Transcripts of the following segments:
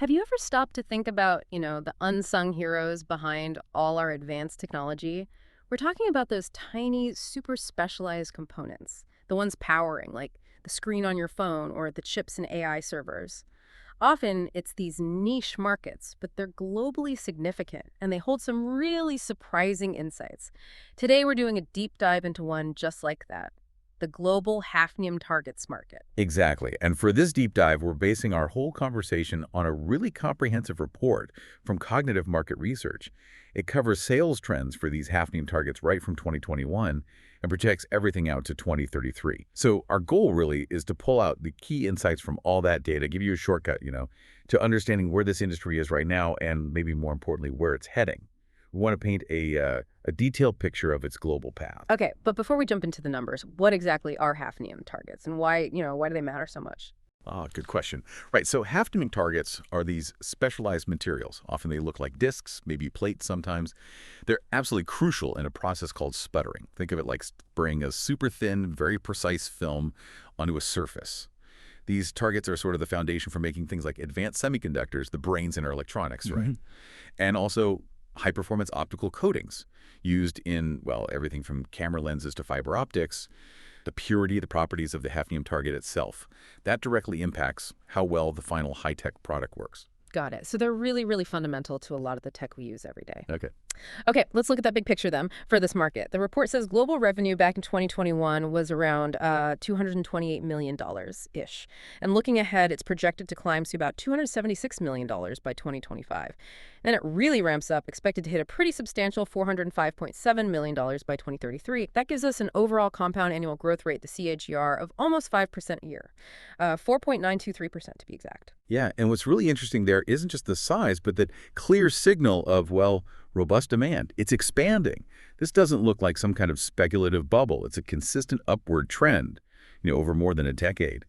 Have you ever stopped to think about, the unsung heroes behind all our advanced technology? We're talking about those tiny, super specialized components, the ones powering, like the screen on your phone or the chips in AI servers. Often it's these niche markets, but they're globally significant and they hold some really surprising insights. Today we're doing a deep dive into one just like that, the global Hafnium Targets Market. Exactly. And for this deep dive, we're basing our whole conversation on a really comprehensive report from Cognitive Market Research. It covers sales trends for these hafnium targets right from 2021 and projects everything out to 2033. So our goal really is to pull out the key insights from all that data, give you a shortcut, to understanding where this industry is right now and maybe more importantly, where it's heading. We want to paint a detailed picture of its global path. Okay, but before we jump into the numbers, what exactly are hafnium targets and why do they matter so much? Ah, good question. Right, so hafnium targets are these specialized materials. Often they look like discs, maybe plates sometimes. They're absolutely crucial in a process called sputtering. Think of it like spraying a super thin, very precise film onto a surface. These targets are sort of the foundation for making things like advanced semiconductors, the brains in our electronics, right? And also high-performance optical coatings used in, well, everything from camera lenses to fiber optics. The purity, the properties of the hafnium target itself. That directly impacts how well the final high-tech product works. Got it. So they're really, really fundamental to a lot of the tech we use every day. Okay. Okay, let's look at that big picture then for this market. The report says global revenue back in 2021 was around $228 million-ish. And looking ahead, it's projected to climb to about $276 million by 2025. Then it really ramps up, expected to hit a pretty substantial $405.7 million by 2033. That gives us an overall compound annual growth rate, the CAGR, of almost 5% a year, 4.923% to be exact. Yeah, and what's really interesting there isn't just the size, but that clear signal of, well, robust demand. It's expanding. This doesn't look like some kind of speculative bubble. It's a consistent upward trend, over more than a decade.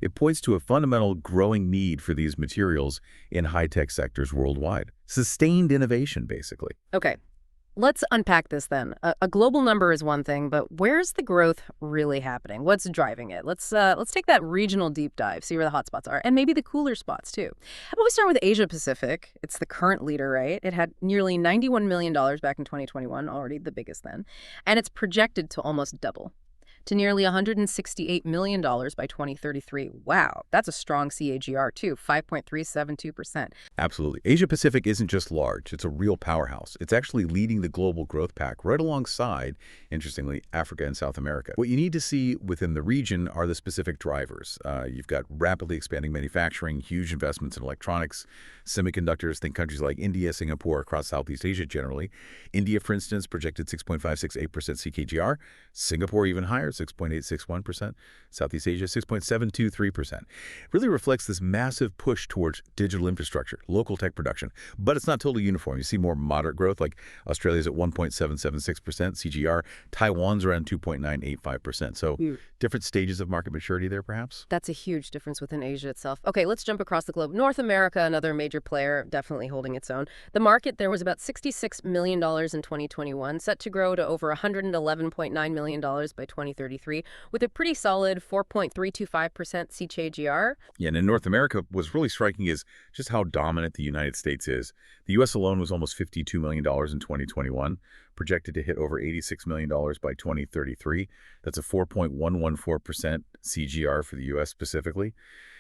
It points to a fundamental growing need for these materials in high-tech sectors worldwide. Sustained innovation, basically. Okay, let's unpack this then. A global number is one thing, but where's the growth really happening? What's driving it? Let's take that regional deep dive, see where the hot spots are, and maybe the cooler spots too. How about we start with Asia Pacific? It's the current leader, right? It had nearly $91 million back in 2021, already the biggest then, and it's projected to almost double to nearly $168 million by 2033. Wow, that's a strong CAGR too, 5.372%. Absolutely. Asia-Pacific isn't just large. It's a real powerhouse. It's actually leading the global growth pack right alongside, interestingly, Africa and South America. What you need to see within the region are the specific drivers. You've got rapidly expanding manufacturing, huge investments in electronics, semiconductors. Think countries like India, Singapore, across Southeast Asia generally. India, for instance, projected 6.568% CAGR. Singapore even higher, 6.861%. Southeast Asia, 6.723%. Really reflects this massive push towards digital infrastructure, local tech production. But it's not totally uniform. You see more moderate growth, like Australia's at 1.776% CGR. Taiwan's around 2.985%. So different stages of market maturity there, perhaps? That's a huge difference within Asia itself. Okay, let's jump across the globe. North America, another major player, definitely holding its own. The market there was about $66 million in 2021, set to grow to over $111.9 million by 2033, with a pretty solid 4.325% CAGR. Yeah, and in North America, what's really striking is just how dominant the United States is. The U.S. alone was almost $52 million in 2021, projected to hit over $86 million by 2033. That's a 4.114% CGR for the U.S. specifically.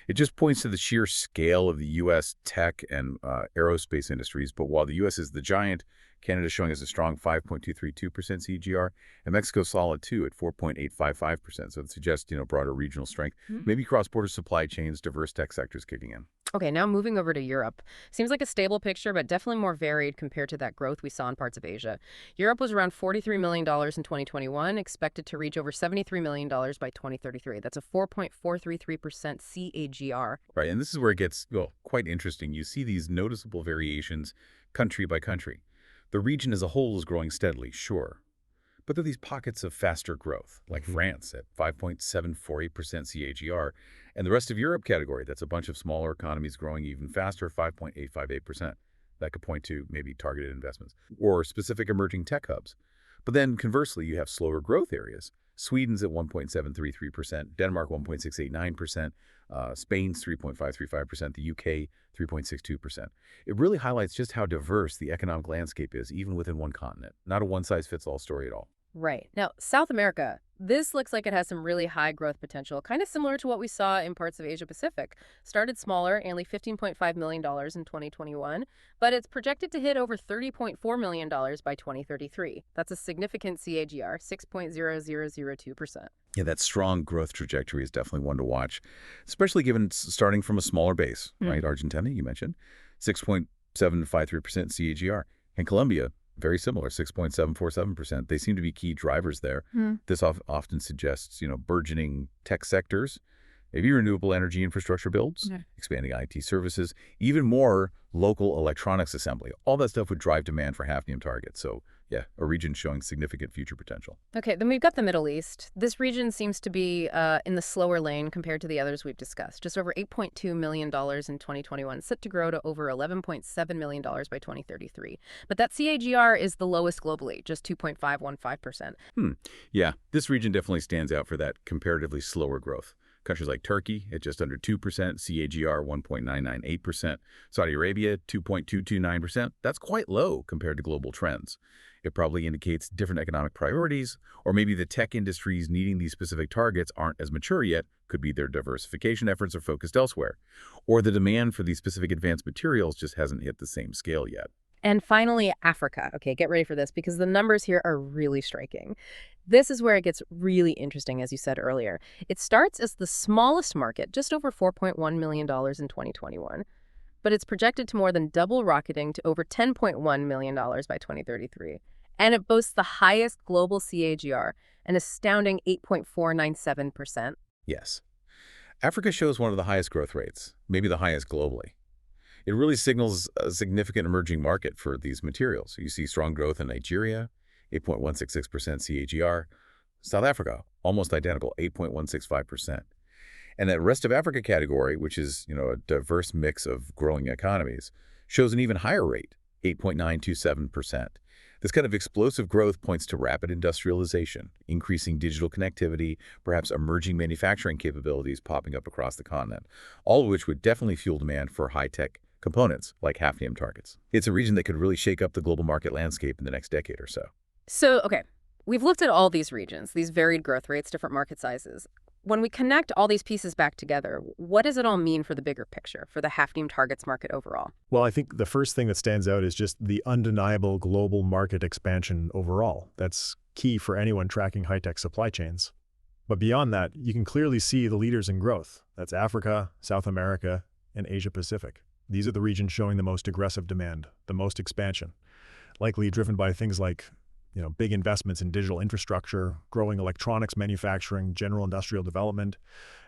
It just points to the sheer scale of the U.S. tech and aerospace industries. But while the U.S. is the giant, Canada's showing us a strong 5.232% CGR, and Mexico's solid too at 4.855%. So it suggests, broader regional strength, maybe cross-border supply chains, diverse tech sectors kicking in. Okay, now moving over to Europe. Seems like a stable picture, but definitely more varied compared to that growth we saw in parts of Asia. Europe was around $43 million in 2021, expected to reach over $73 million by 2033. That's a 4.433% CAGR. Right, and this is where it gets, quite interesting. You see these noticeable variations country by country. The region as a whole is growing steadily, sure. But there are these pockets of faster growth, like France at 5.748% CAGR, and the rest of Europe category, that's a bunch of smaller economies growing even faster, 5.858%. That could point to maybe targeted investments or specific emerging tech hubs. But then conversely, you have slower growth areas, Sweden's at 1.733%, Denmark 1.689%, Spain's 3.535%, the UK 3.62%. It really highlights just how diverse the economic landscape is, even within one continent. Not a one-size-fits-all story at all. Right. Now, South America. This looks like it has some really high growth potential, kind of similar to what we saw in parts of Asia Pacific. Started smaller, only $15.5 million in 2021, but it's projected to hit over $30.4 million by 2033. That's a significant CAGR, 6.0002%. Yeah, that strong growth trajectory is definitely one to watch, especially given it's starting from a smaller base, right? Argentina, you mentioned, 6.753% CAGR. And Colombia, very similar, 6.747%. They seem to be key drivers there. This often suggests, burgeoning tech sectors, maybe renewable energy infrastructure builds, expanding IT services, even more local electronics assembly. All that stuff would drive demand for hafnium targets. So, yeah, a region showing significant future potential. Okay, then we've got the Middle East. This region seems to be in the slower lane compared to the others we've discussed. Just over $8.2 million in 2021, set to grow to over $11.7 million by 2033. But that CAGR is the lowest globally, just 2.515%. Yeah, this region definitely stands out for that comparatively slower growth. Countries like Turkey at just under 2%, CAGR 1.998%, Saudi Arabia 2.229%. That's quite low compared to global trends. It probably indicates different economic priorities, or maybe the tech industries needing these specific targets aren't as mature yet, could be their diversification efforts are focused elsewhere, or the demand for these specific advanced materials just hasn't hit the same scale yet. And finally, Africa. Okay, get ready for this because the numbers here are really striking. This is where it gets really interesting, as you said earlier. It starts as the smallest market, just over $4.1 million in 2021, but it's projected to more than double, rocketing to over $10.1 million by 2033. And it boasts the highest global CAGR, an astounding 8.497%. Yes. Africa shows one of the highest growth rates, maybe the highest globally. It really signals a significant emerging market for these materials. You see strong growth in Nigeria, 8.166% CAGR. South Africa, almost identical, 8.165%. And that rest of Africa category, which is, a diverse mix of growing economies, shows an even higher rate, 8.927%. This kind of explosive growth points to rapid industrialization, increasing digital connectivity, perhaps emerging manufacturing capabilities popping up across the continent, all of which would definitely fuel demand for high-tech components like hafnium targets. It's a region that could really shake up the global market landscape in the next decade or so. So, okay, we've looked at all these regions, these varied growth rates, different market sizes. When we connect all these pieces back together, what does it all mean for the bigger picture, for the Hafnium Targets market overall? Well, I think the first thing that stands out is just the undeniable global market expansion overall. That's key for anyone tracking high-tech supply chains. But beyond that, you can clearly see the leaders in growth. That's Africa, South America, and Asia Pacific. These are the regions showing the most aggressive demand, the most expansion, likely driven by things like big investments in digital infrastructure, growing electronics manufacturing, general industrial development.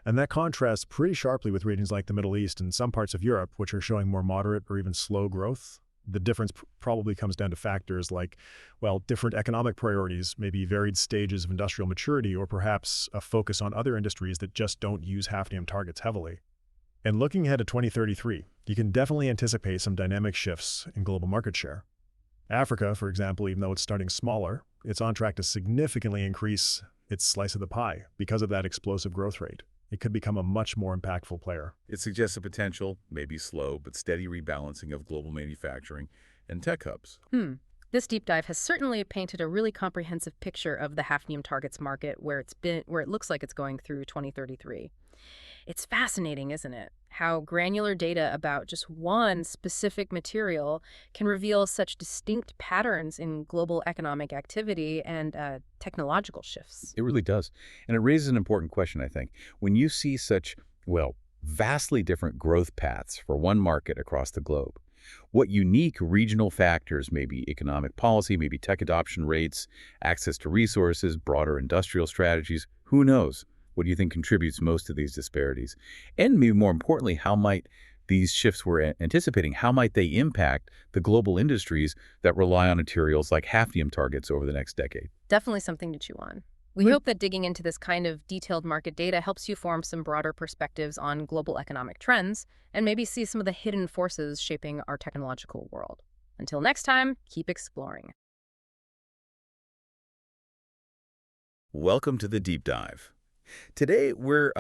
And that contrasts pretty sharply with regions like the Middle East and some parts of Europe, which are showing more moderate or even slow growth. The difference probably comes down to factors like, different economic priorities, maybe varied stages of industrial maturity, or perhaps a focus on other industries that just don't use hafnium targets heavily. And looking ahead to 2033, you can definitely anticipate some dynamic shifts in global market share. Africa, for example, even though it's starting smaller, it's on track to significantly increase its slice of the pie because of that explosive growth rate. It could become a much more impactful player. It suggests a potential, maybe slow, but steady rebalancing of global manufacturing and tech hubs. This deep dive has certainly painted a really comprehensive picture of the Hafnium Targets market, where it looks like it's going through 2033. It's fascinating, isn't it? How granular data about just one specific material can reveal such distinct patterns in global economic activity and technological shifts. It really does. And it raises an important question, I think. When you see such, vastly different growth paths for one market across the globe, what unique regional factors, maybe economic policy, maybe tech adoption rates, access to resources, broader industrial strategies, who knows? What do you think contributes most to these disparities? And maybe more importantly, how might these shifts we're anticipating, how might they impact the global industries that rely on materials like hafnium targets over the next decade? Definitely something to chew on. We hope that digging into this kind of detailed market data helps you form some broader perspectives on global economic trends and maybe see some of the hidden forces shaping our technological world. Until next time, keep exploring. Welcome to the deep dive. Today, we're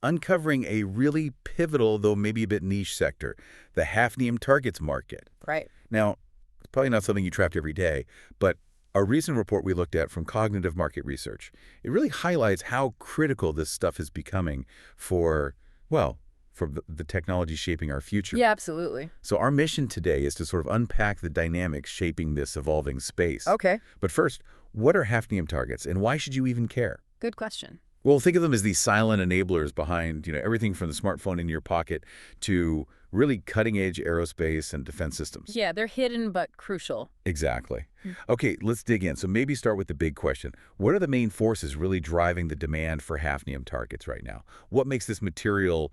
uncovering a really pivotal, though maybe a bit niche sector, the Hafnium Targets Market. Right. Now, it's probably not something you track every day, but a recent report we looked at from Cognitive Market Research, it really highlights how critical this stuff is becoming for, well, for the technology shaping our future. Yeah, absolutely. So our mission today is to sort of unpack the dynamics shaping this evolving space. Okay. But first, what are hafnium targets, and why should you even care? Good question. Well, think of them as these silent enablers behind, everything from the smartphone in your pocket to really cutting-edge aerospace and defense systems. Yeah, they're hidden but crucial. Exactly. Okay, let's dig in. So maybe start with the big question. What are the main forces really driving the demand for hafnium targets right now? What makes this material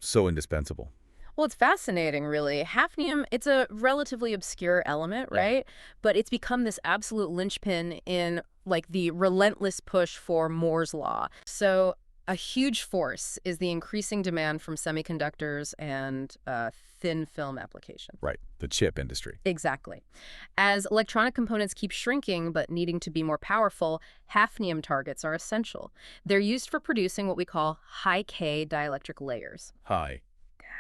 so indispensable? Well, it's fascinating, really. Hafnium, it's a relatively obscure element, Yeah. right? But it's become this absolute linchpin in, like, the relentless push for Moore's law. So a huge force is the increasing demand from semiconductors and thin film applications. Right, the chip industry. Exactly. As electronic components keep shrinking but needing to be more powerful, hafnium targets are essential. They're used for producing what we call high-K dielectric layers. Hi.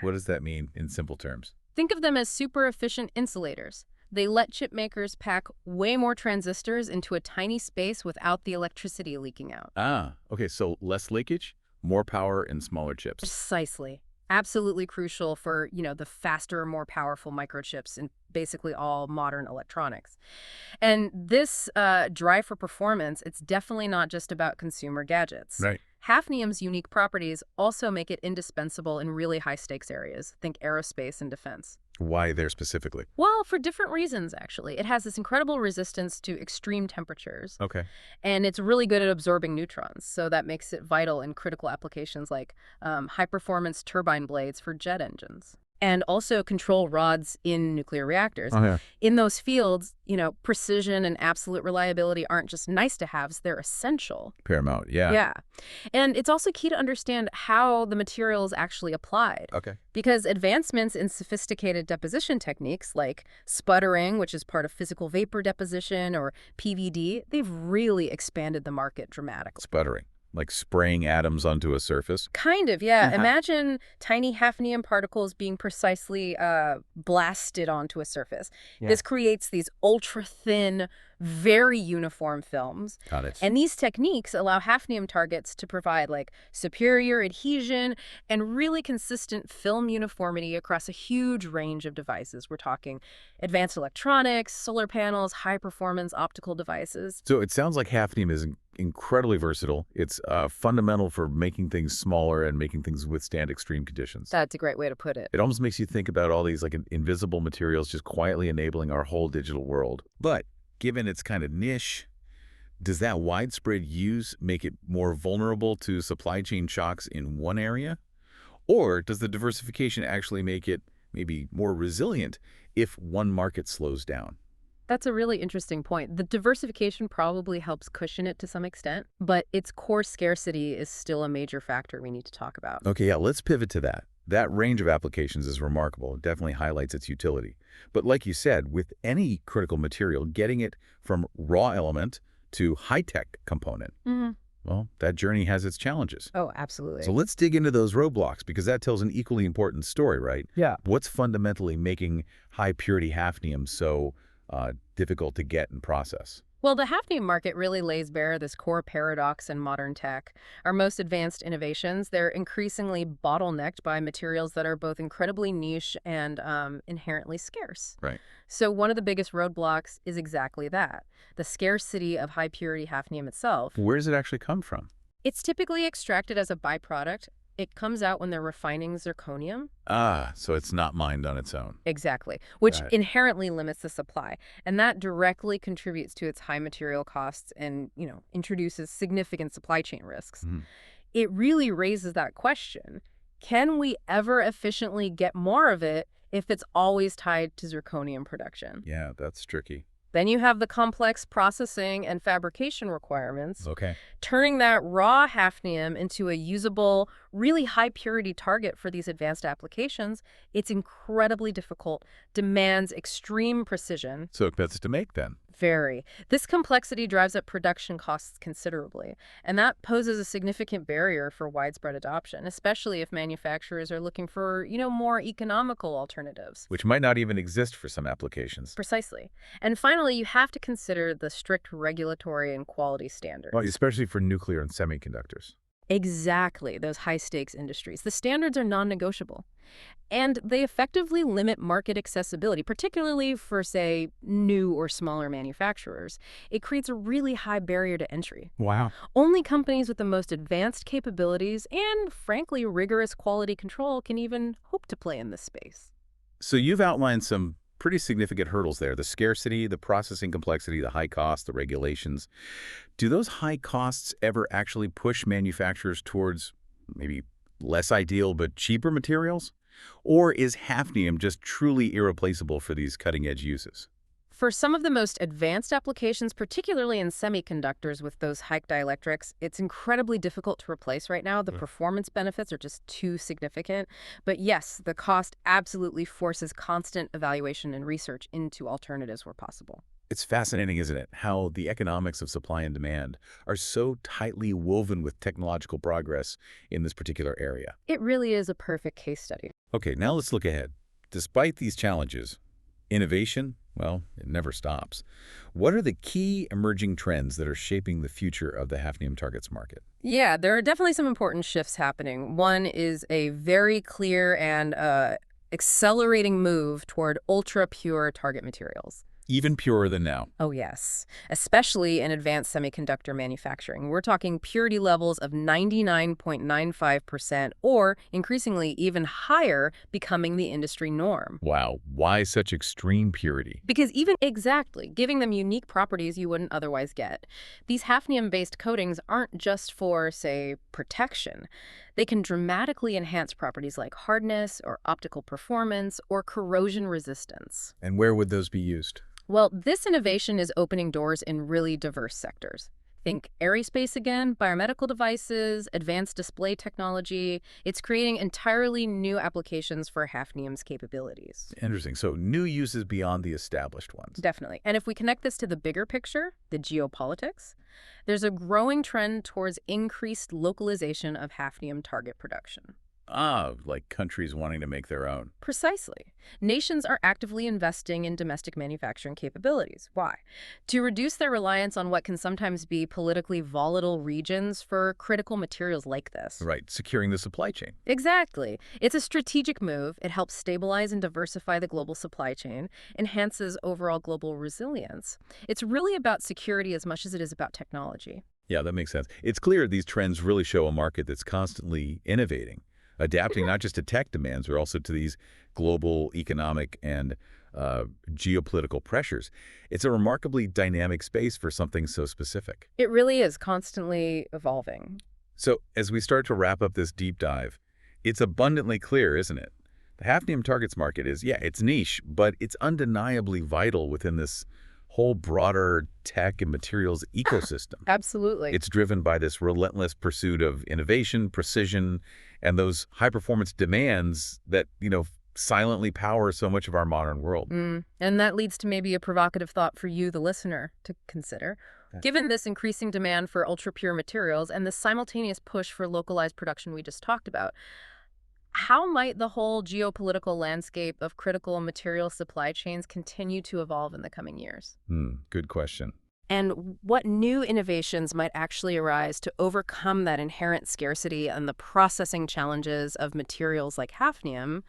What does that mean in simple terms? Think of them as super efficient insulators. They let chip makers pack way more transistors into a tiny space without the electricity leaking out. Ah, okay, so less leakage, more power, and smaller chips. Precisely. Absolutely crucial for, the faster, more powerful microchips in basically all modern electronics. And this drive for performance, it's definitely not just about consumer gadgets. Right. Hafnium's unique properties also make it indispensable in really high-stakes areas. Think aerospace and defense. Why there specifically? Well, for different reasons, actually. It has this incredible resistance to extreme temperatures, Okay. and it's really good at absorbing neutrons, so that makes it vital in critical applications like high-performance turbine blades for jet engines, and also control rods in nuclear reactors. Oh, yeah. In those fields, precision and absolute reliability aren't just nice-to-haves, they're essential. Paramount, yeah. Yeah. And it's also key to understand how the material is actually applied. Okay. Because advancements in sophisticated deposition techniques like sputtering, which is part of physical vapor deposition, or PVD, they've really expanded the market dramatically. Sputtering, like spraying atoms onto a surface. Kind of, yeah. Imagine tiny hafnium particles being precisely blasted onto a surface. Yeah. This creates these ultra-thin, very uniform films. Got it. And these techniques allow hafnium targets to provide superior adhesion and really consistent film uniformity across a huge range of devices. We're talking advanced electronics, solar panels, high-performance optical devices. So it sounds like hafnium is incredibly versatile. It's fundamental for making things smaller and making things withstand extreme conditions. That's a great way to put it. It almost makes you think about all these invisible materials just quietly enabling our whole digital world. But given its kind of niche, does that widespread use make it more vulnerable to supply chain shocks in one area? Or does the diversification actually make it maybe more resilient if one market slows down? That's a really interesting point. The diversification probably helps cushion it to some extent, but its core scarcity is still a major factor we need to talk about. Okay, yeah, let's pivot to that. That range of applications is remarkable. It definitely highlights its utility. But like you said, with any critical material, getting it from raw element to high-tech component, well, that journey has its challenges. Oh, absolutely. So let's dig into those roadblocks, because that tells an equally important story, right? Yeah. What's fundamentally making high-purity hafnium so difficult to get and process? Well, the hafnium market really lays bare this core paradox in modern tech. Our most advanced innovations, they're increasingly bottlenecked by materials that are both incredibly niche and inherently scarce. Right. So one of the biggest roadblocks is exactly that, the scarcity of high-purity hafnium itself. Where does it actually come from? It's typically extracted as a byproduct. It comes out when they're refining zirconium. Ah, so it's not mined on its own. Exactly, which Got it. inherently limits the supply. And that directly contributes to its high material costs and, introduces significant supply chain risks. Mhm. It really raises that question. Can we ever efficiently get more of it if it's always tied to zirconium production? Yeah, that's tricky. Then you have the complex processing and fabrication requirements. Okay. Turning that raw hafnium into a usable, really high-purity target for these advanced applications, it's incredibly difficult, demands extreme precision. So expensive to make then. Very. This complexity drives up production costs considerably, and that poses a significant barrier for widespread adoption, especially if manufacturers are looking for, more economical alternatives. Which might not even exist for some applications. Precisely. And finally, you have to consider the strict regulatory and quality Well, standards. especially for nuclear and semiconductors. Exactly, those high-stakes industries. The standards are non-negotiable. And they effectively limit market accessibility, particularly for, say, new or smaller manufacturers. It creates a really high barrier to entry. Wow. Only companies with the most advanced capabilities and, frankly, rigorous quality control can even hope to play in this space. So you've outlined some pretty significant hurdles there: the scarcity, the processing complexity, the high cost, the regulations. Do those high costs ever actually push manufacturers towards maybe less ideal but cheaper materials? Or is hafnium just truly irreplaceable for these cutting-edge uses? For some of the most advanced applications, particularly in semiconductors with those high dielectrics, it's incredibly difficult to replace right now. The performance benefits are just too significant. But yes, the cost absolutely forces constant evaluation and research into alternatives where possible. It's fascinating, isn't it, how the economics of supply and demand are so tightly woven with technological progress in this particular area. It really is a perfect case study. Okay, now let's look ahead. Despite these challenges, innovation, well, it never stops. What are the key emerging trends that are shaping the future of the hafnium targets market? Yeah, there are definitely some important shifts happening. One is a very clear and accelerating move toward ultra-pure target materials. Even purer than now. Oh, yes, especially in advanced semiconductor manufacturing. We're talking purity levels of 99.95% or increasingly even higher, becoming the industry norm. Wow, why such extreme purity? Because even exactly, giving them unique properties you wouldn't otherwise get. These hafnium-based coatings aren't just for, say, protection. They can dramatically enhance properties like hardness or optical performance or corrosion resistance. And where would those be used? Well, this innovation is opening doors in really diverse sectors. Think aerospace again, biomedical devices, advanced display technology. It's creating entirely new applications for hafnium's capabilities. Interesting. So new uses beyond the established ones. Definitely. And if we connect this to the bigger picture, the geopolitics, there's a growing trend towards increased localization of hafnium target production. Ah, like countries wanting to make their own. Precisely. Nations are actively investing in domestic manufacturing capabilities. Why? To reduce their reliance on what can sometimes be politically volatile regions for critical materials like this. Right, securing the supply chain. Exactly. It's a strategic move. It helps stabilize and diversify the global supply chain, enhances overall global resilience. It's really about security as much as it is about technology. Yeah, that makes sense. It's clear these trends really show a market that's constantly innovating, adapting not just to tech demands, but also to these global economic and geopolitical pressures. It's a remarkably dynamic space for something so specific. It really is constantly evolving. So as we start to wrap up this deep dive, it's abundantly clear, isn't it? The hafnium targets market is, yeah, it's niche, but it's undeniably vital within this whole broader tech and materials ecosystem. Absolutely. It's driven by this relentless pursuit of innovation, precision, and those high-performance demands that, silently power so much of our modern world. And that leads to maybe a provocative thought for you, the listener, to consider. Given this increasing demand for ultra-pure materials and the simultaneous push for localized production we just talked about, how might the whole geopolitical landscape of critical material supply chains continue to evolve in the coming years? Good question. And what new innovations might actually arise to overcome that inherent scarcity and the processing challenges of materials like hafnium?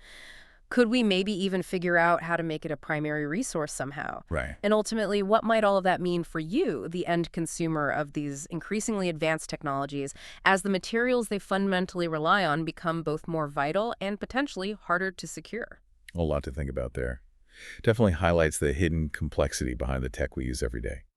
Could we maybe even figure out how to make it a primary resource somehow? Right. And ultimately, what might all of that mean for you, the end consumer of these increasingly advanced technologies, as the materials they fundamentally rely on become both more vital and potentially harder to secure? A lot to think about there. Definitely highlights the hidden complexity behind the tech we use every day.